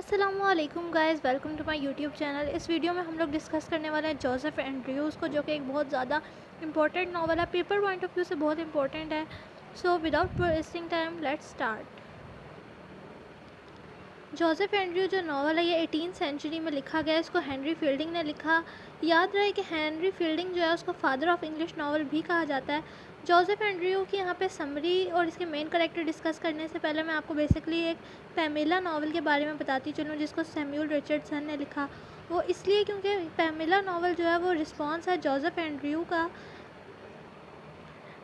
अस्सलामुअलैकुम guys, welcome to my YouTube channel. इस video में हम लोग डिस्कस करने वाले हैं जोसेफ एंड्रयूज़ को, जो कि एक बहुत ज़्यादा इंपॉर्टेंट नावल है, पेपर पॉइंट ऑफ व्यू से बहुत इंपॉर्टेंट है। So without wasting time let's start. Joseph Andrew जो नावल है ये 18th सेंचुरी में लिखा गया है। इसको हेनरी फील्डिंग ने लिखा। याद रहे कि हेनरी फील्डिंग जो है उसको फादर ऑफ इंग्लिश नावल भी कहा जाता है। जोसेफ एंड्रयू की यहाँ पे समरी और इसके मेन कैरेक्टर डिस्कस करने से पहले मैं आपको बेसिकली एक पैमेला नावल के बारे में बताती चलूँ, जिसको सैमुअल रिचर्डसन ने लिखा। वो इसलिए क्योंकि पैमेला नावल जो है वो रिस्पॉन्स है जोसेफ एंड्रयू का।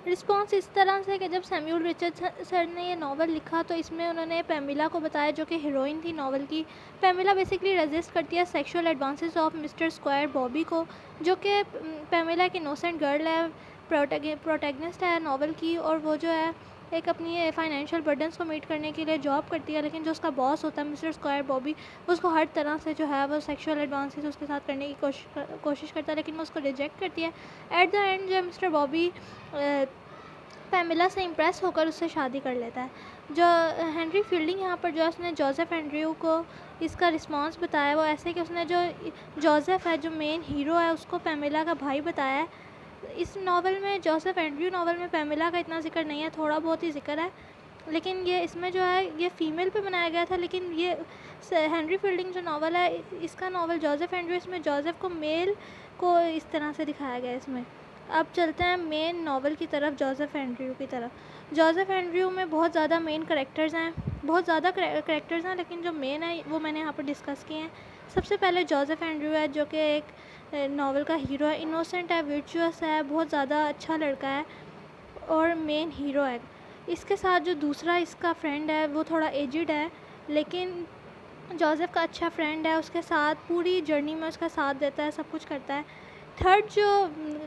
रिस्पॉन्स इस तरह से कि जब सैमुअल रिचर्डसन ने ये नावल लिखा तो इसमें उन्होंने पैमिला को बताया, जो कि हीरोइन थी नावल की। पैमिला बेसिकली रेजिस्ट करती है sexual advances of mister square Bobby को, जो कि पैमिला एक इनोसेंट गर्ल है, प्रोटैगनिस्ट है नावल की, और वो जो है एक अपनी फाइनेंशियल बर्डन्स को मीट करने के लिए जॉब करती है। लेकिन जो उसका बॉस होता है मिस्टर स्क्वायर बॉबी, उसको हर तरह से जो है वो सेक्सुअल एडवांसेस उसके साथ करने की कोशिश करता है, लेकिन वो उसको रिजेक्ट करती है। एट द एंड जो मिस्टर बॉबी पैमिला से इम्प्रेस होकर उससे शादी कर लेता है। जो हेनरी फील्डिंग यहाँ पर जो है उसने जोसेफ एंड्रयू को इसका रिस्पांस बताया वो ऐसे कि उसने जो जोसेफ है जो मेन हीरो है उसको पैमिला का भाई बताया है। इस नावल में जोसेफ एंड्रयू नावल में पैमिला का इतना जिक्र नहीं है, थोड़ा बहुत ही जिक्र है, लेकिन ये इसमें जो है ये फ़ीमेल पे बनाया गया था। लेकिन ये हेनरी फील्डिंग जो नावल है इसका नावल जोसेफ एंड्रयू, इसमें जोसेफ को मेल को इस तरह से दिखाया गया है इसमें। अब चलते हैं मेन नावल की तरफ, जोसेफ एंड्रयू की तरफ। जोसेफ एंड्रयू में बहुत ज़्यादा मेन करेक्टर्स हैं, बहुत ज़्यादा करेक्टर्स हैं, लेकिन जो मेन है वो मैंने यहाँ पर डिस्कस किए हैं। सबसे पहले जोसेफ एंड्रयू है, जो कि एक नावल का हीरो है, इनोसेंट है, वर्चुअस है, बहुत ज़्यादा अच्छा लड़का है और मेन हीरो है। इसके साथ जो दूसरा इसका फ्रेंड है वो थोड़ा एजिड है, लेकिन जोसेफ का अच्छा फ्रेंड है, उसके साथ पूरी जर्नी में उसका साथ देता है, सब कुछ करता है। थर्ड जो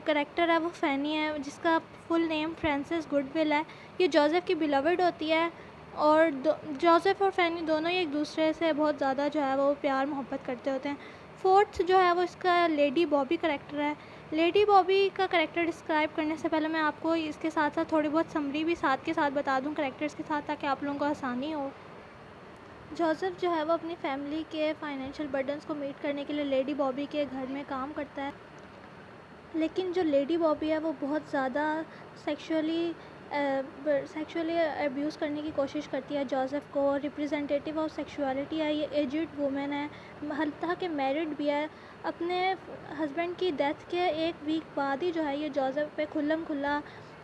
करेक्टर है वो फैनी है, जिसका फुल नेम फ्रांसिस गुडविल है। ये जोसेफ की बिलवड होती है और जोसेफ और फैनी दोनों ही एक दूसरे से बहुत ज़्यादा जो है वो प्यार मोहब्बत करते होते हैं। फोर्थ जो है वो इसका लेडी बॉबी करेक्टर है। लेडी बॉबी का करेक्टर डिस्क्राइब करने से पहले मैं आपको इसके साथ साथ थोड़ी बहुत समरी भी साथ के साथ बता दूं करेक्टर्स के साथ, ताकि आप लोगों को आसानी हो। जोसेफ जो है वो अपनी फैमिली के फाइनेंशियल बर्डन्स को मीट करने के लिए लेडी बॉबी के घर में काम करता है, लेकिन जो लेडी बॉबी है वो बहुत ज़्यादा सेक्सुअली अब्यूज़ करने की कोशिश करती है जोसेफ को। रिप्रेजेंटेटिव ऑफ सेक्सुअलिटी है, ये एजिड वुमेन है, हत्ता के मैरिड भी है। अपने हस्बैंड की डेथ के एक वीक बाद ही जो है ये जोसेफ पे खुल्लम खुल्ला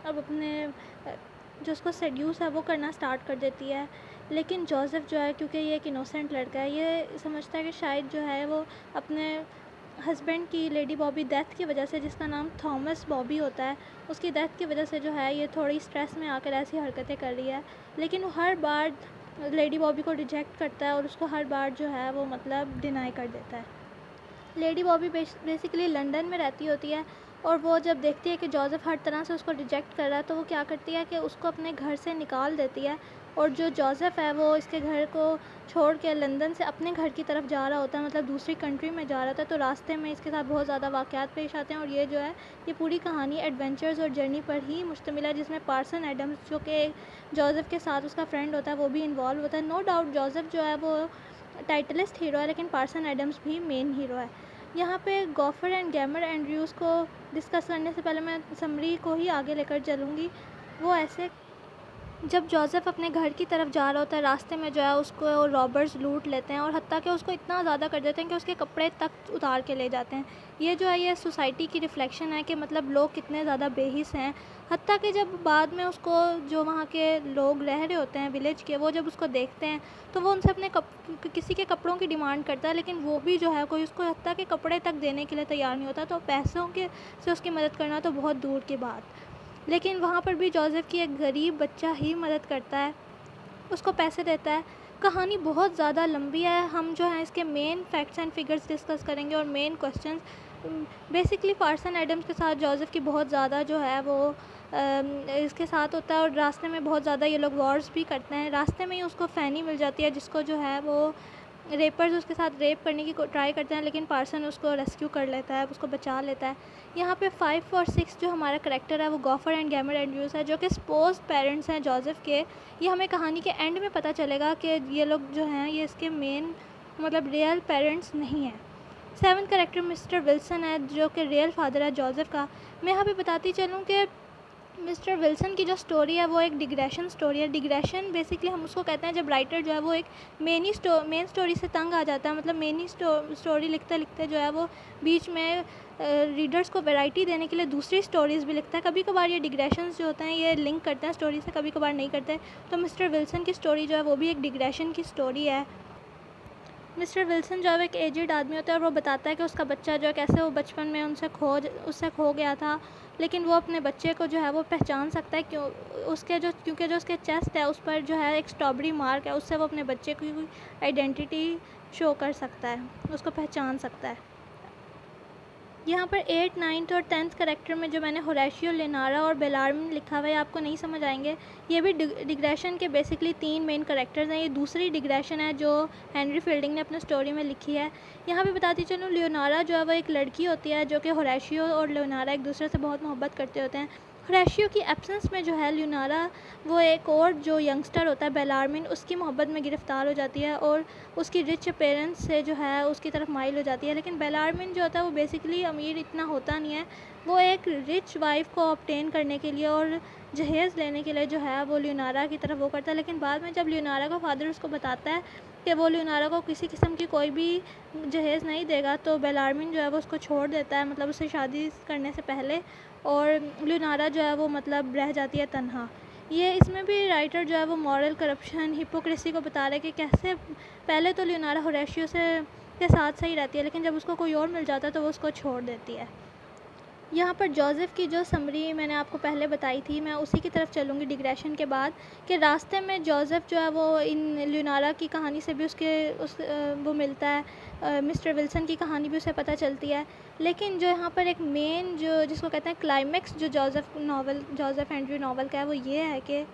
अब अपने जो उसको सेड्यूस है वो करना स्टार्ट कर देती है। लेकिन जोसेफ जो है, क्योंकि ये एक इनोसेंट लड़का है, ये समझता है कि शायद जो है वो अपने हस्बैंड की लेडी बॉबी डेथ की वजह से, जिसका नाम थॉमस बॉबी होता है, उसकी डेथ की वजह से जो है ये थोड़ी स्ट्रेस में आकर ऐसी हरकतें कर रही है। लेकिन वो हर बार लेडी बॉबी को रिजेक्ट करता है और उसको हर बार जो है वो मतलब डिनाई कर देता है। लेडी बॉबी बेसिकली लंदन में रहती होती है और वो जब देखती है कि जोसेफ हर तरह से उसको रिजेक्ट कर रहा है तो वो क्या करती है कि उसको अपने घर से निकाल देती है। और जो जोसेफ है वो इसके घर को छोड़ के लंदन से अपने घर की तरफ जा रहा होता है, मतलब दूसरी कंट्री में जा रहा था। तो रास्ते में इसके साथ बहुत ज़्यादा वाक़यात पेश आते हैं और ये जो है ये पूरी कहानी एडवेंचर्स और जर्नी पर ही मुश्तमिल है, जिसमें पार्सन एडम्स जो कि जोसेफ के साथ उसका फ्रेंड होता है वो भी इन्वॉल्व होता है। नो डाउट जोसेफ जो है वो टाइटलिस्ट हीरो है, लेकिन पार्सन एडम्स भी मेन हीरो है। यहाँ पे गॉफर एंड गैमर एंड्रयूज़ को डिस्कस करने से पहले मैं समरी को ही आगे लेकर चलूँगी। वो ऐसे, जब जोसेफ अपने घर की तरफ जा रहा होता है रास्ते में जो है उसको रॉबर्स लूट लेते हैं और हत्ता कि उसको इतना ज़्यादा कर देते हैं कि उसके कपड़े तक उतार के ले जाते हैं। ये जो है ये सोसाइटी की रिफ्लेक्शन है कि मतलब लोग कितने ज़्यादा बेहिस हैं। हत्ता कि जब बाद में उसको जो वहाँ के लोग रह रहे होते हैं विलेज के, वो जब उसको देखते हैं तो वो उनसे अपने किसी के कपड़ों की डिमांड करता है, लेकिन वो भी जो है कोई उसको हत्ता के कपड़े तक देने के लिए तैयार नहीं होता। तो पैसों के से उसकी मदद करना तो बहुत दूर की बात। लेकिन वहाँ पर भी जोसेफ की एक गरीब बच्चा ही मदद करता है, उसको पैसे देता है। कहानी बहुत ज़्यादा लंबी है, हम जो है इसके main facts and figures discuss करेंगे और main questions. Basically Parson Adams के साथ जोसेफ की बहुत ज़्यादा जो है वो इसके साथ होता है और रास्ते में बहुत ज़्यादा ये लोग वॉर्स भी करते हैं। रास्ते में ही उसको फैनी मिल जाती है, जिसको जो है वो रेपर्स उसके साथ रेप करने की ट्राई करते हैं, लेकिन पार्सन उसको रेस्क्यू कर लेता है, उसको बचा लेता है। यहाँ पे 5 और 6 जो हमारा करेक्टर है वो गॉफर एंड गैमर एंड्रयूज़ है, जो कि स्पोज पेरेंट्स हैं जोसेफ के। ये हमें कहानी के एंड में पता चलेगा कि ये लोग जो हैं ये इसके मेन मतलब रियल पेरेंट्स नहीं हैं। 7th कैरेक्टर मिस्टर विल्सन है, जो कि रियल फादर है जोसेफ का। मैं यहाँ पे बताती चलूँ कि मिस्टर विल्सन की जो स्टोरी है वो एक डिग्रेशन स्टोरी है। डिग्रेशन बेसिकली हम उसको कहते हैं जब राइटर जो है वो एक मेन स्टोरी से तंग आ जाता है, मतलब मेन स्टोरी लिखते लिखते जो है वो बीच में रीडर्स को वैरायटी देने के लिए दूसरी स्टोरीज़ भी लिखता है। कभी कभार ये डिग्रेशंस जो होते हैं ये लिंक करते हैं स्टोरी से, कभी कभार नहीं करते। तो मिस्टर विल्सन की स्टोरी जो है वो भी एक डिग्रेशन की स्टोरी है। मिस्टर विल्सन जो है एक एजिड आदमी होता है और वो बताता है कि उसका बच्चा जो है कैसे वो बचपन में उससे खो गया था, लेकिन वो अपने बच्चे को जो है वो पहचान सकता है क्योंकि जो उसके चेस्ट है उस पर जो है एक स्ट्रॉबेरी मार्क है, उससे वो अपने बच्चे की आइडेंटिटी शो कर सकता है, उसको पहचान सकता है। यहाँ पर 8th 9th और 10th करेक्टर में जो मैंने होरेशियो, लेनारा और बेलार्मिन लिखा हुआ है आपको नहीं समझ आएंगे। ये भी डिग्रेशन के बेसिकली 3 मेन करेक्टर्स हैं। ये दूसरी डिग्रेशन है जो हेनरी फील्डिंग ने अपने स्टोरी में लिखी है। यहाँ पे बताती चलूँ, लियोनारा जो है वो एक लड़की होती है जो कि होरेशियो और लियोनारा एक दूसरे से बहुत मोहब्बत करते होते हैं। होरेशियो की एब्सेंस में जो है लियोनारा वो एक और जो यंगस्टर होता है बेलार्मिन, उसकी मोहब्बत में गिरफ़्तार हो जाती है और उसकी रिच पेरेंट्स से जो है उसकी तरफ माइल हो जाती है। लेकिन बेलार्मिन जो होता है वो बेसिकली अमीर इतना होता नहीं है, वो एक रिच वाइफ को ऑब्टेन करने के लिए और जहेज़ लेने के लिए जो है वो लियोनारा की तरफ वो करता है। लेकिन बाद में जब लियोनारा का फादर उसको बताता है कि वो लियोनारा को किसी किस्म की कोई भी जहेज़ नहीं देगा, तो बेलार्मिन जो है वो उसको छोड़ देता है, मतलब उससे शादी करने से पहले, और लियोनारा जो है वो मतलब रह जाती है तन्हा। ये इसमें भी राइटर जो है वो मॉरल करप्शन, हिपोक्रेसी को बता रहा है कि कैसे पहले तो लियोनारा होरेशियो के साथ सही रहती है, लेकिन जब उसको कोई और मिल जाता है तो वो उसको छोड़ देती है। यहाँ पर जोसेफ की जो समरी मैंने आपको पहले बताई थी, मैं उसी की तरफ चलूँगी डिग्रेशन के बाद, कि रास्ते में जोसेफ जो है वो इन लियोनारा की कहानी से भी वो मिलता है, मिस्टर विल्सन की कहानी भी उसे पता चलती है। लेकिन जो यहाँ पर एक मेन जो जिसको कहते हैं क्लाइमेक्स जो जोसेफ एंड्रयू नॉवल का है, वो ये है कि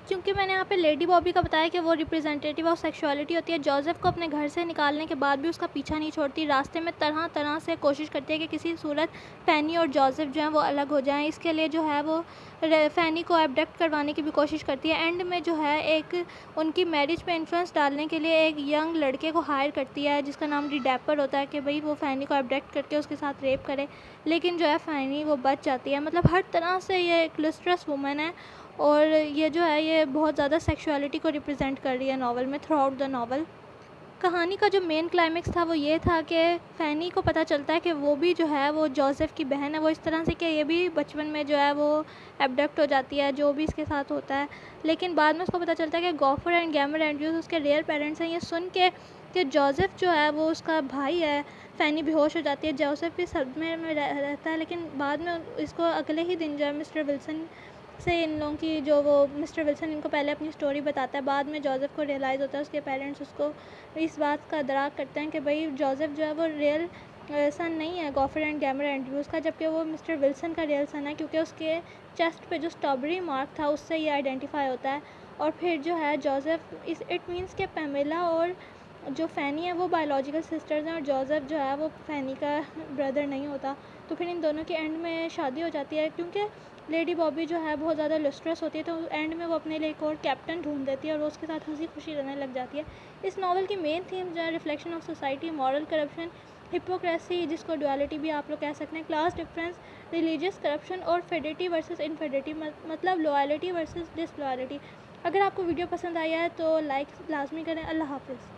क्योंकि मैंने यहाँ पे लेडी बॉबी का बताया कि वो रिप्रेजेंटेटिव ऑफ सेक्सुअलिटी होती है। जोसेफ को अपने घर से निकालने के बाद भी उसका पीछा नहीं छोड़ती, रास्ते में तरह तरह से कोशिश करती है कि किसी सूरत फ़ैनी और जोसेफ जो हैं वो अलग हो जाएं। इसके लिए जो है वो फ़ैनी को एबडक्ट करवाने की भी कोशिश करती है। एंड में जो है एक उनकी मैरिज पे इन्फ्लुएंस डालने के लिए एक यंग लड़के को हायर करती है जिसका नाम रिडेपर होता है, कि भाई वो फ़ैनी को एबडक्ट करके उसके साथ रेप करे। लेकिन जो है फ़ैनी वो बच जाती है। मतलब हर तरह से ये एक लुस्ट्रस वुमन है और ये जो है ये बहुत ज़्यादा सेक्सुअलिटी को रिप्रेजेंट कर रही है नॉवल में थ्रू आउट द नॉवल। कहानी का जो मेन क्लाइमेक्स था वो ये था कि फ़ैनी को पता चलता है कि वो भी जो है वो जोसेफ की बहन है, वो इस तरह से कि ये भी बचपन में जो है वो एबडक्ट हो जाती है जो भी इसके साथ होता है। लेकिन बाद में उसको पता चलता है कि गॉफर एंड गैमर एंड्रयूज उसके रियल पेरेंट्स हैं। ये सुन के कि जोसेफ जो है वो उसका भाई है, फ़ैनी बेहोश हो जाती है। जोसेफ भी सदमे में रहता है, लेकिन बाद में इसको अगले ही दिन जो है मिस्टर विल्सन से इन लोगों की जो वो मिस्टर विल्सन इनको पहले अपनी स्टोरी बताता है। बाद में जोसेफ को रियलाइज़ होता है, उसके पेरेंट्स उसको इस बात का अदराक करते हैं कि भाई जोसेफ जो है वो रियल सन नहीं है गॉफर एंड गैमर एंड्रयूज़ का, जबकि वो मिस्टर विल्सन का रियल सन है, क्योंकि उसके चेस्ट पे जो स्ट्रॉबेरी मार्क था उससे ये आइडेंटिफाई होता है। और फिर जो है जोसेफ इट मीन्स के पेमेला और जो फ़ैनी है वो बायोलॉजिकल सिस्टर्स हैं और जोसेफ जो है वो फ़ैनी का ब्रदर नहीं होता। तो फिर इन दोनों की एंड में शादी हो जाती है, क्योंकि लेडी बॉबी जो है बहुत ज़्यादा लुस्ट्रस होती है, तो एंड में वो अपने लिए एक और कैप्टन ढूंढ देती है और वो उसके साथ हंसी खुशी रहने लग जाती है। इस नावल की मेन थीम जो है reflection of society, moral corruption, hypocrisy जिसको डुअलिटी भी आप लोग कह सकते हैं, क्लास डिफरेंस, रिलीजियस करप्शन और फेडिटी वर्सेस इनफेडिटी, मतलब लॉयल्टी वर्सेस डिसलॉयल्टी। अगर आपको वीडियो पसंद आया है तो लाइक लाजमी करें। अल्लाह हाफिज़।